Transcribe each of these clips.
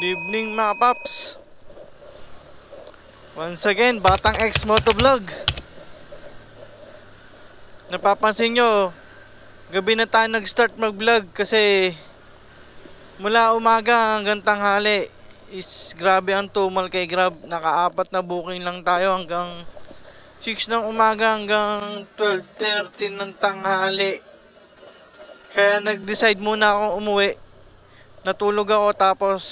Good evening mga paps. Once again, Batang X Motovlog. Napapansin nyo, gabi na tayo nag-start mag-vlog kasi mula umaga hanggang tanghali is grabe ang tumal kay Grab. Naka-4 na booking lang tayo hanggang 6 ng umaga hanggang 12:30 ng tanghali. Kaya nag-decide muna akong umuwi. Natulog ako tapos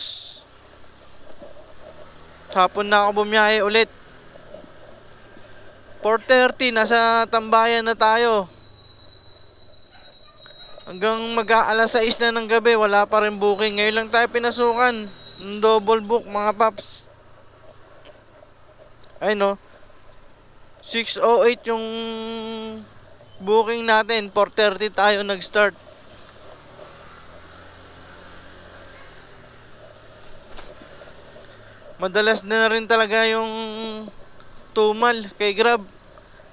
hapon na ako bumiyahe ulit. 4:30 nasa Tambayan na tayo. Hanggang mag-aalas 6 na ng gabi wala pa rin booking. Ngayon lang tayo pinasukan ng double book mga paps. Ay no, 6:08 yung booking natin. 4:30 tayo nag-start. Madalas na rin talaga yung tumal kay Grab.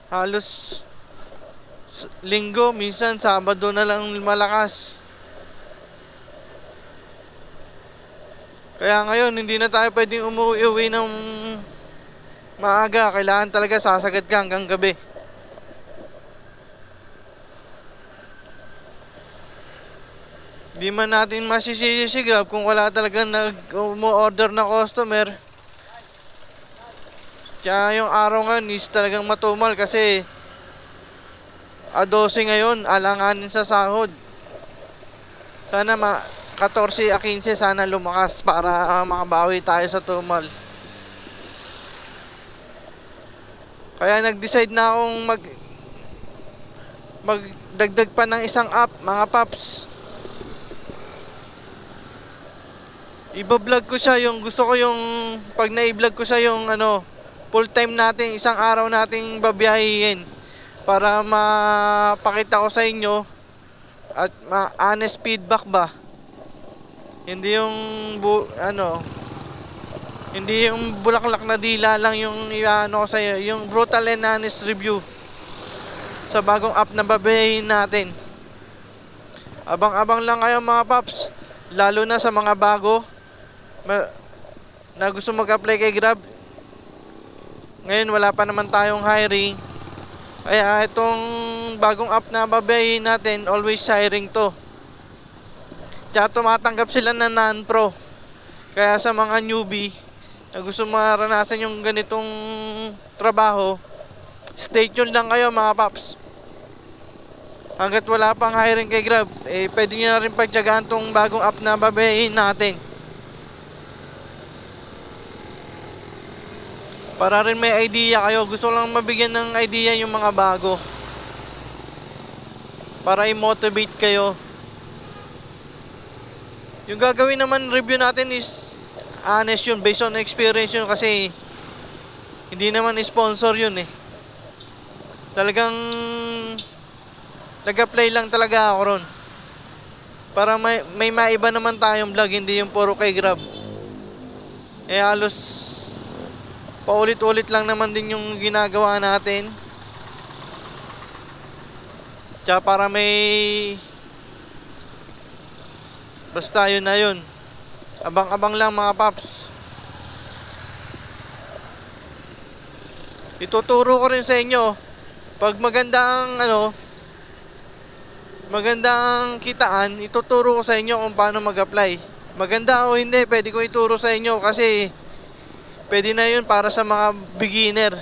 Halos linggo, minsan Sabado na lang malakas. Kaya ngayon hindi na tayo pwedeng umuwi ng maaga. Kailangan talaga sasagad ka hanggang gabi. Di man natin masisisi si Grab kung wala talaga nag-order na customer. Kaya yung araw ngayon is talagang matumal kasi 12 ngayon, alanganin sa sahod. Sana 14 a 15 sana lumakas para makabawi tayo sa tumal. Kaya nag-decide na akong magdagdag pa ng isang app mga paps. Iba-vlog ko siya, yung gusto ko yung pag na-i-vlog ko siya yung full time natin, isang araw nating babiyahihin para mapakita ko sa inyo at honest feedback ba. Hindi yung hindi yung bulaklak na dila lang yung ko sa iyo, yung brutal and honest review sa bagong app na babiyahihin natin. Abang-abang lang kayo mga paps, lalo na sa mga bago na gusto mag-apply kay Grab. Ngayon wala pa naman tayong hiring. Kaya itong bagong app na babayahin natin, always hiring to. Kaya tumatanggap sila na non-pro. Kaya sa mga newbie na gusto maranasan yung ganitong trabaho, stay tuned lang kayo mga paps. Hanggat wala pang hiring kay Grab, pwede nyo na rin pagtyagaan tong bagong app na babayahin natin. Para rin may idea kayo. Gusto lang mabigyan ng idea yung mga bago, para i-motivate kayo. Yung gagawin naman review natin is honest yun, based on experience yun. Kasi hindi naman sponsor yun Talagang nag-apply lang talaga ako ron para may maiba naman tayong vlog, hindi yung puro kay Grab. Halos paulit-ulit lang naman din yung ginagawa natin. Tsaka para basta yun na yun. Abang-abang lang mga paps. Ituturo ko rin sa inyo pag magandang magandang kitaan, ituturo ko sa inyo kung paano mag-apply. Maganda o hindi, pwede ko ituro sa inyo kasi pwede na yun para sa mga beginner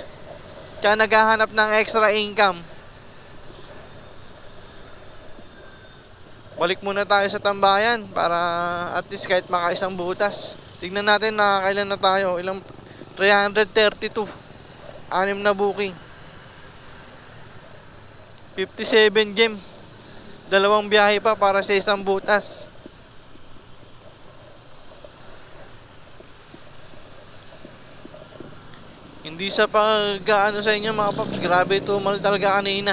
kaya naghahanap ng extra income. Balik muna tayo sa Tambayan para at least kahit makaisang butas. Tignan natin na kailan na tayo. Ilang 332, 6 na booking, 57 gem, 2 biyahe pa para sa isang butas. Hindi sa pag-gaano sa inyo mga paps, grabe tumal talaga kanina.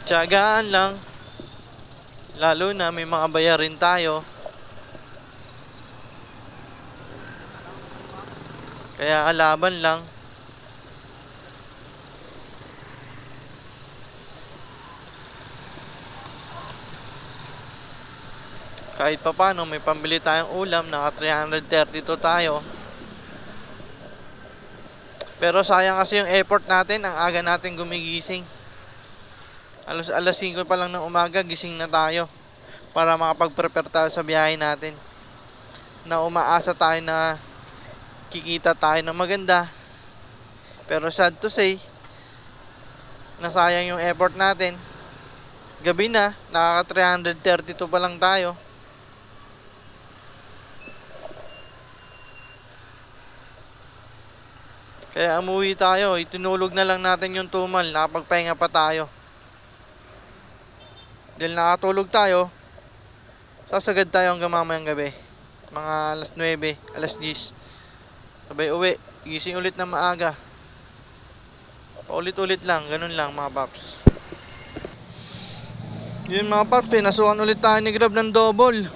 Tiyagaan lang, lalo na may mga bayarin tayo. Kaya alaban lang. Kahit pa paano may pambili tayong ulam, naka 332 tayo. Pero sayang kasi yung effort natin, ang aga natin gumigising. Alas 5 pa lang ng umaga, gising na tayo para makapag-prepare tayo sa biyahe natin. Na umaasa tayo na kikita tayo ng maganda. Pero sad to say, nasayang yung effort natin. Gabi na, nakaka 332 pa lang tayo. Kaya umuwi tayo, itinulog na lang natin yung tumal, nakapagpahinga pa tayo. Dahil nakatulog tayo, sasagad tayo hanggang mamayang gabi. Mga alas 9, alas 10. Sabay uwi, gising ulit na maaga. Paulit-ulit lang, ganun lang mga paps. Yun mga paps, nasukan ulit tayo ni Grab ng double.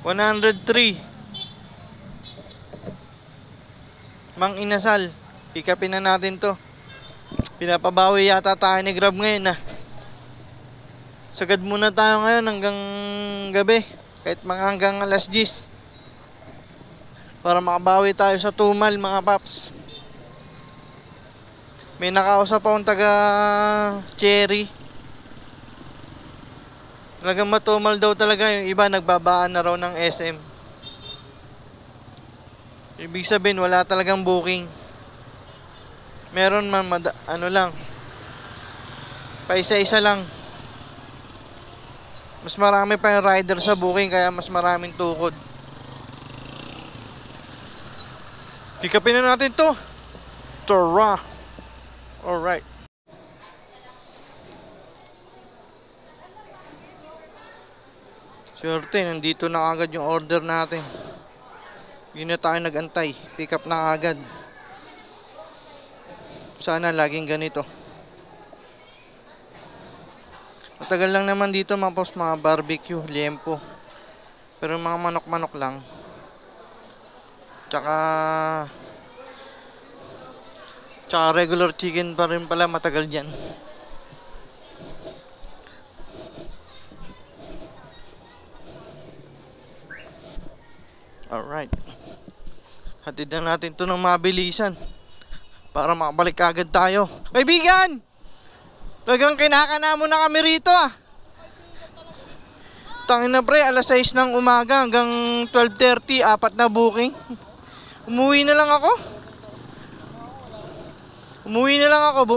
103. Mang Inasal, pick upin na natin to. Pinapabawi yata tayo ni Grab ngayon Sagad muna tayo ngayon hanggang gabi, kahit mga hanggang alas 10, para makabawi tayo sa tumal mga paps. May nakausap akong taga Cherry. Talagang matumal daw talaga, yung iba nagbabaan na raw ng SM. Ibig sabihin wala talagang booking. Meron man ano lang, paisa-isa lang. Mas marami pa yung rider sa booking, kaya mas maraming tukod. Pick upin na natin to. Tara. Alright. Swerte, nandito na agad yung order natin. Hindi na tayo nagantay, pick up na agad. Sana laging ganito. Matagal lang naman dito mga barbecue, liempo. Pero mga manok-manok lang. Tsaka regular chicken pa rin pala, matagal dyan. Alright. Hatid na natin to ng mabilisan para makabalik agad tayo. Kaibigan! Talagang kinakana mo na kami rito Tangin na pre, alas 6 ng umaga hanggang 12:30, 4 na booking. Umuwi na lang ako.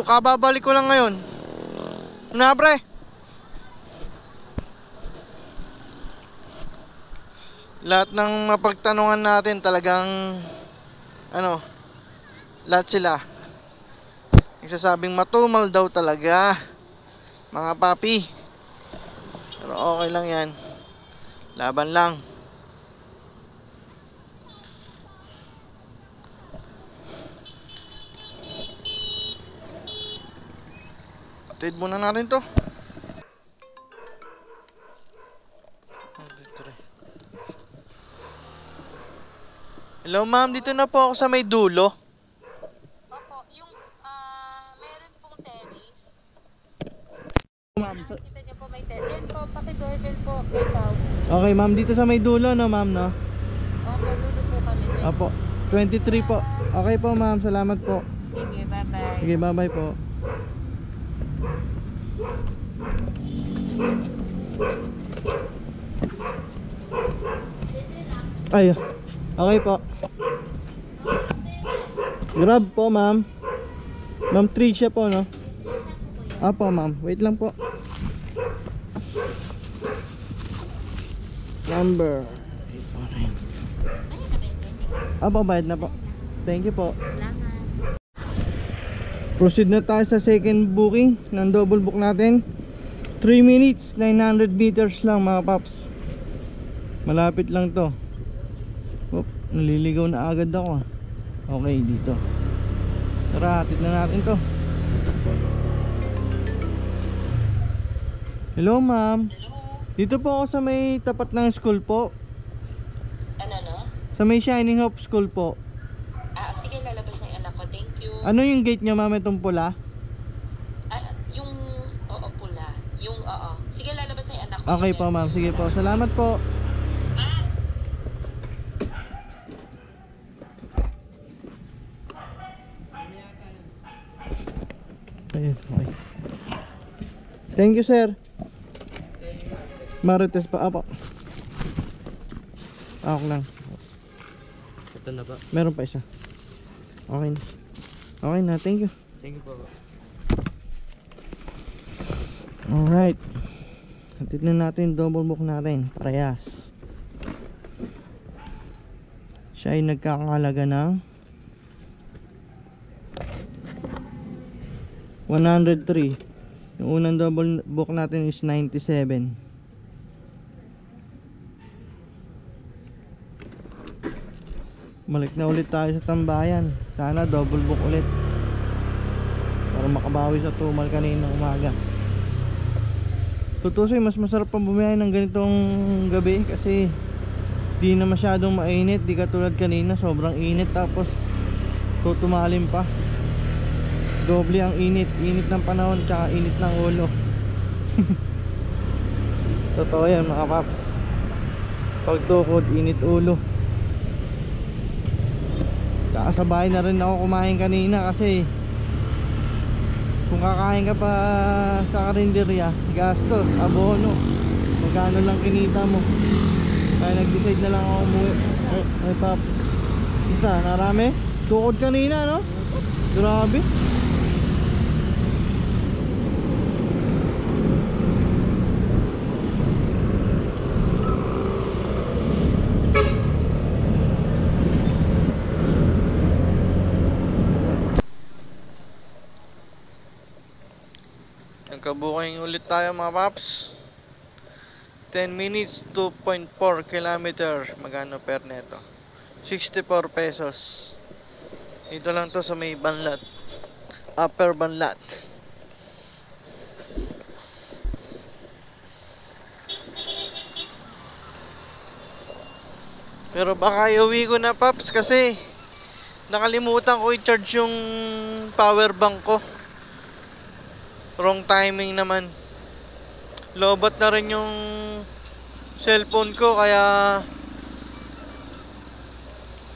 Kababalik ko lang ngayon. Na pre? Lahat ng mapagtanungan natin talagang lahat sila nagsasabing matumal daw talaga mga papi. Pero okay lang yan, laban lang. Atid muna natin to. Hello ma'am, dito na po ako sa may dulo. Opo, yung meron pong terrace. Ma'am, Kita niyo po may terrace. Yan po, paki-doorbell po, ikaw. okay ma'am, dito sa may dulo no ma'am no? Opo, dulo po kami. Apo, 23 po. Okay po ma'am, salamat po. Sige, bye-bye. Sige, bye-bye po. Ay, okay po. Grab po ma'am. Ma'am Tricia po no? Apo ma'am, wait lang po. Number 849. Apo, bayad na po. Thank you po. Proceed na tayo sa second booking ng double book natin. 3 minutes, 900 meters lang mga paps. Malapit lang to. Oop, naliligaw na agad ako. Okay, dito. Tara, hatid na natin to. Hello ma'am. Dito po ako sa may tapat ng school po. Ano no? Sa may Shining Hope School po. Sige, lalabas na yung anak ko. Thank you. Ano yung gate nyo ma'am, itong pula? Yung, oo, pula. Yung, oo. Sige, lalabas na yung anak Okay po ma'am, sige po, salamat po. Ayun, okay. Thank you sir. Marites pa, apo. Ako lang. Ito na ba? Meron pa isa. Okay na. Okay na, thank you. Thank you po. Alright. Hatid na natin double book natin. Parehas. Siya ay nagkakahalaga ng 103. Yung unang double book natin is 97. Balik na ulit tayo sa tambayan. Sana double book ulit para makabawi sa tumal kanina umaga. Tutusin, mas masarap pang bumiyahe ng ganitong gabi kasi di na masyadong mainit, di katulad kanina sobrang init tapos tutumalin pa. Doble ang init, init ng panahon tsaka init ng ulo. Totoo yan mga paps. Pag tukod, init ulo. Kakasabay na rin ako kumain kanina kasi kung kakain ka pa sa karinderya, gastos, abono, magkano lang kinita mo. Kaya nag-decide na lang ako umuwi. Ay pap, isa, narami? Tukod kanina no? Grabe. Nagkabuking ulit tayo mga paps. 10 minutes, 2.4 kilometer. Magano per neto? 64 pesos. Dito lang to sa may Banlat, Upper Banlat. Pero baka iuwi ko na paps kasi nakalimutan ko i-charge yung power bank ko. Wrong timing naman. Lobat na rin yung cellphone ko kaya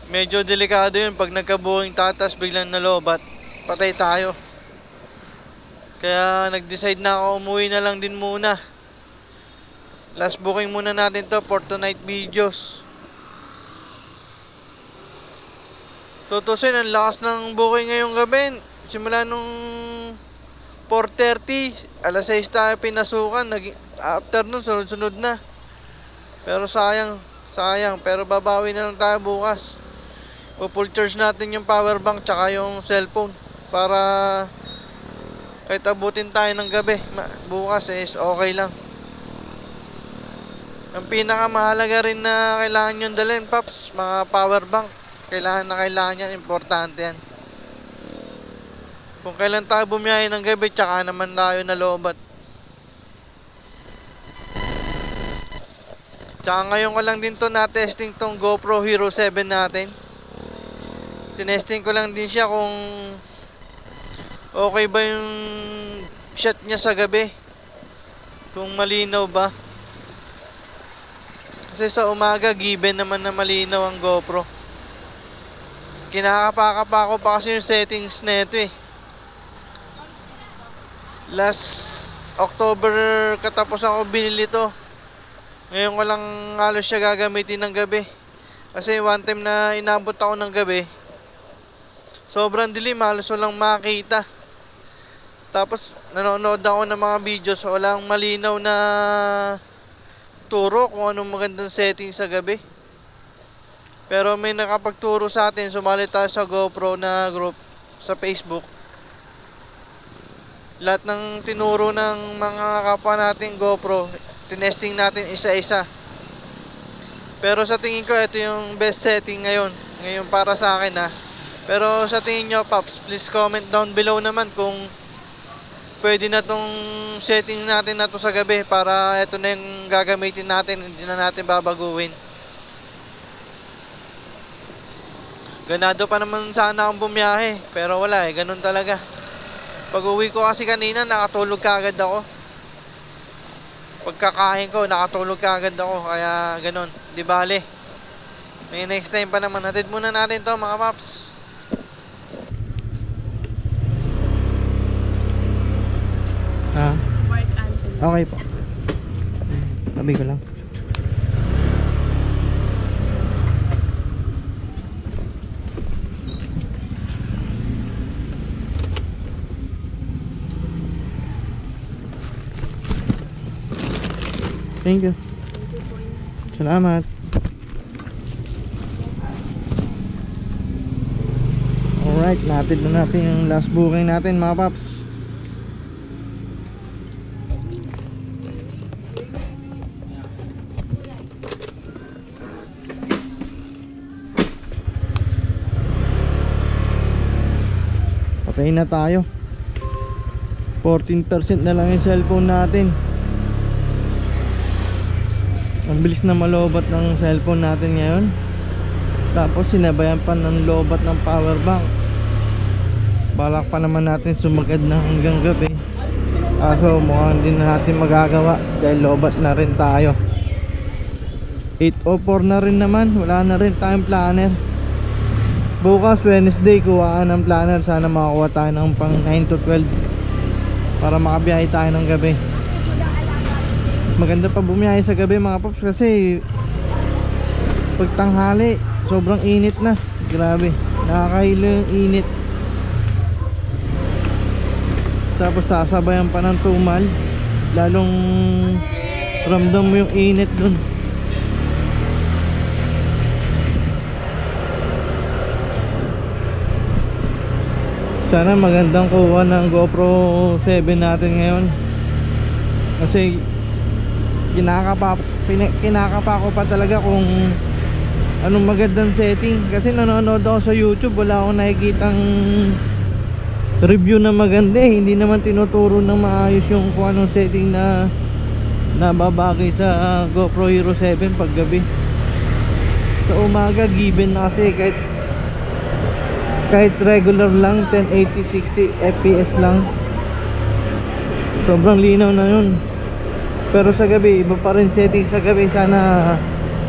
medyo delikado yun pag nagkabuking tatas biglang nalobat. Patay tayo. Kaya nag-decide na ako umuwi na lang din muna. Last booking muna natin to for tonight videos. Tutusin, ang lakas ng booking ngayong gabi. Simula nung 4:30, alas 6 tayo pinasukan. After nun, sunod-sunod na. Pero sayang. Pero babawi na lang tayo bukas. Full charge natin yung power bank tsaka yung cellphone para kahit abutin tayo ng gabi bukas is okay lang. Ang pinakamahalaga rin na kailangan yung dalhin paps, mga power bank. Kailangan yan, importante yan. Kung kailan tayo bumiyahe ng gabi tsaka naman tayo nalobat. Tsaka ngayon ko lang din to na-testing tong GoPro Hero 7 natin. Tinesting ko lang din siya kung okay ba yung shot niya sa gabi, kung malinaw ba. Kasi sa umaga given naman na malinaw ang GoPro. Kinakapa-kapa ko pa kasi yung settings na ito eh. Last October katapos ako binili to. Ngayon ko lang halos siya gagamitin ng gabi. Kasi one time na inabot ako ng gabi, sobrang dilim, halos walang makita. Tapos nanonood ako ng mga videos, walang malinaw na turo kung anong magandang setting sa gabi. Pero may nakapagturo sa atin, sumali tayo sa GoPro na group sa Facebook. Lahat ng tinuro ng mga kapwa natin GoPro, tinesting natin isa-isa. Pero sa tingin ko, ito yung best setting ngayon para sa akin ha. Pero sa tingin nyo paps, please comment down below naman kung pwede na tong setting natin na to sa gabi para ito na yung gagamitin natin, hindi na natin babaguhin. Ganado pa naman sana akong bumiyahe, pero wala eh, ganun talaga. Pag uwi ko kasi kanina, nakatulog kagad ako. Pagkakain ko, nakatulog ka agad ako. Kaya ganun, di bale. May next time pa naman. Hatid muna natin to mga paps. Ha? Mark Anthony. Okay po. Sabi ko lang. Thank you. Salamat. Alright, napid na natin yung last booking natin mga paps. Patay na tayo. 14% na lang yung cellphone natin. Ang bilis na malobat ng cellphone natin ngayon. Tapos sinabayan pa ng lobat ng power bank. Balak pa naman natin sumagad na hanggang gabi. So mukhang hindi na natin magagawa dahil lobat na rin tayo. 8:04 na rin naman. Wala na rin tayong planner. Bukas Wednesday kuhaan ng planner. Sana makakuha tayo ng pang 9 to 12 para makabiyahe tayo ng gabi. Maganda pa bumiyahe sa gabi mga paps kasi pag tanghali sobrang init na. Grabe, nakakahilo yung init. Tapos sasabayan pa ng tumal, lalong ramdam mo yung init dun. Sana magandang kuha ng GoPro 7 natin ngayon. Kasi kinakapa ko pa talaga kung anong magandang setting. Kasi nanonood ako sa YouTube, wala akong nakikitang review na maganda eh. Hindi naman tinuturo ng maayos yung kung anong setting na nababagay sa GoPro Hero 7 pag gabi. Sa umaga given na kasi kahit regular lang 1080 60 fps lang, sobrang linaw na yun. Pero sa gabi iba pa rin setting sa gabi. Sana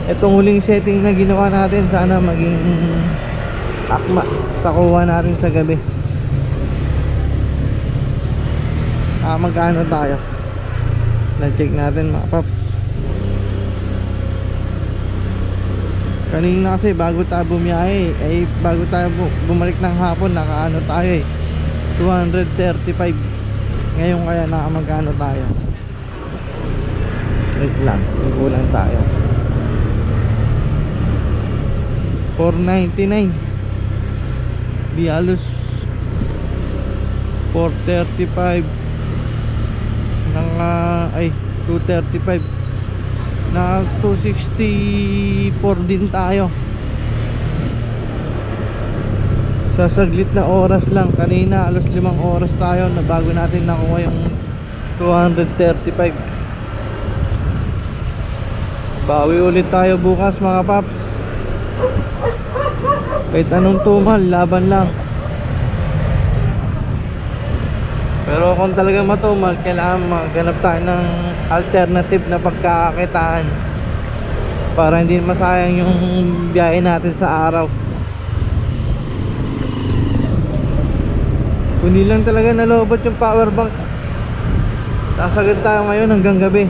itong huling setting na ginawa natin sana maging akma sa kuha natin sa gabi. Magkano tayo? Na-check natin mga paps. Kanina kasi bago tayo bumiyahe bago tayo bumalik ng hapon, nakaano tayo 235. Ngayon kaya nakamagkano tayo? Wait lang, kulang tayo. 499. Di halos 435 ay 235 na 264 din tayo sa saglit na oras lang. Kanina alos 5 oras tayo na bago natin nakuha yung 235. Bawi ulit tayo bukas mga paps. Kahit anong tumal, laban lang. Pero kung talaga matumal, kailangan maghanap tayo ng alternative na pagkakakitaan para hindi masayang yung biyahe natin sa araw. Kundi lang talaga nalobot yung power bank. Sasagad tayo ngayon hanggang gabi.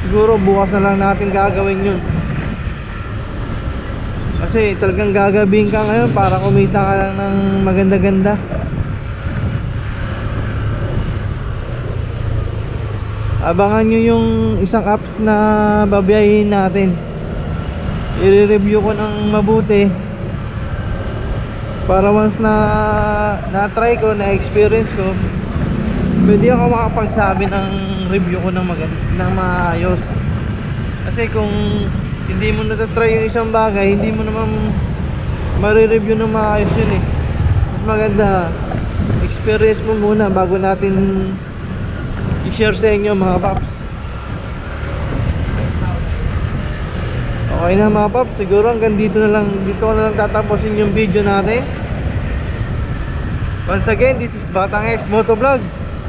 Siguro bukas na lang natin gagawin yun. Kasi talagang gagabihin ka ngayon para kumita ka lang ng maganda-ganda. Abangan nyo yung isang apps na babiyahin natin. I-review ko ng mabuti para once na-try ko, na-experience ko, pwede ako makapagsabi ng review ko ng maayos. Kasi kung hindi mo natatry yung isang bagay, hindi mo naman marireview ng maayos yun eh. Mas maganda experience mo muna bago natin i-share sa inyo mga paps. Okay na mga paps, siguro hanggang dito ko na lang tatapusin yung video natin. Once again, this is Batang X Motovlog.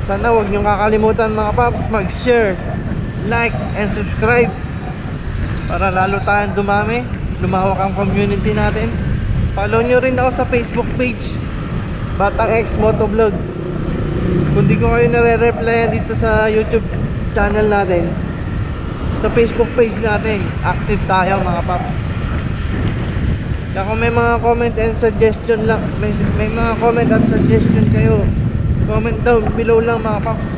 sana huwag nyo kakalimutan mga paps, mag-share, like, and subscribe para lalo tayong dumami, lumawak ang community natin. Follow nyo rin ako sa Facebook page, Batang X Motovlog. Kung di ko kayo nare-replyan dito sa YouTube channel natin, sa Facebook page natin, active tayo mga paps. Kaya kung may mga comment and suggestion lang, may mga comment at suggestion kayo, comment down below lang mga paps.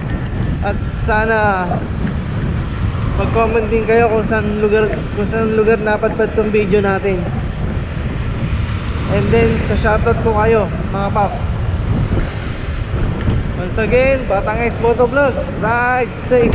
At sana mag-comment din kayo kung saan lugar napadpad tong video natin. And then sa shoutout ko kayo mga paps. Once again, Batang X Motovlog, ride safe.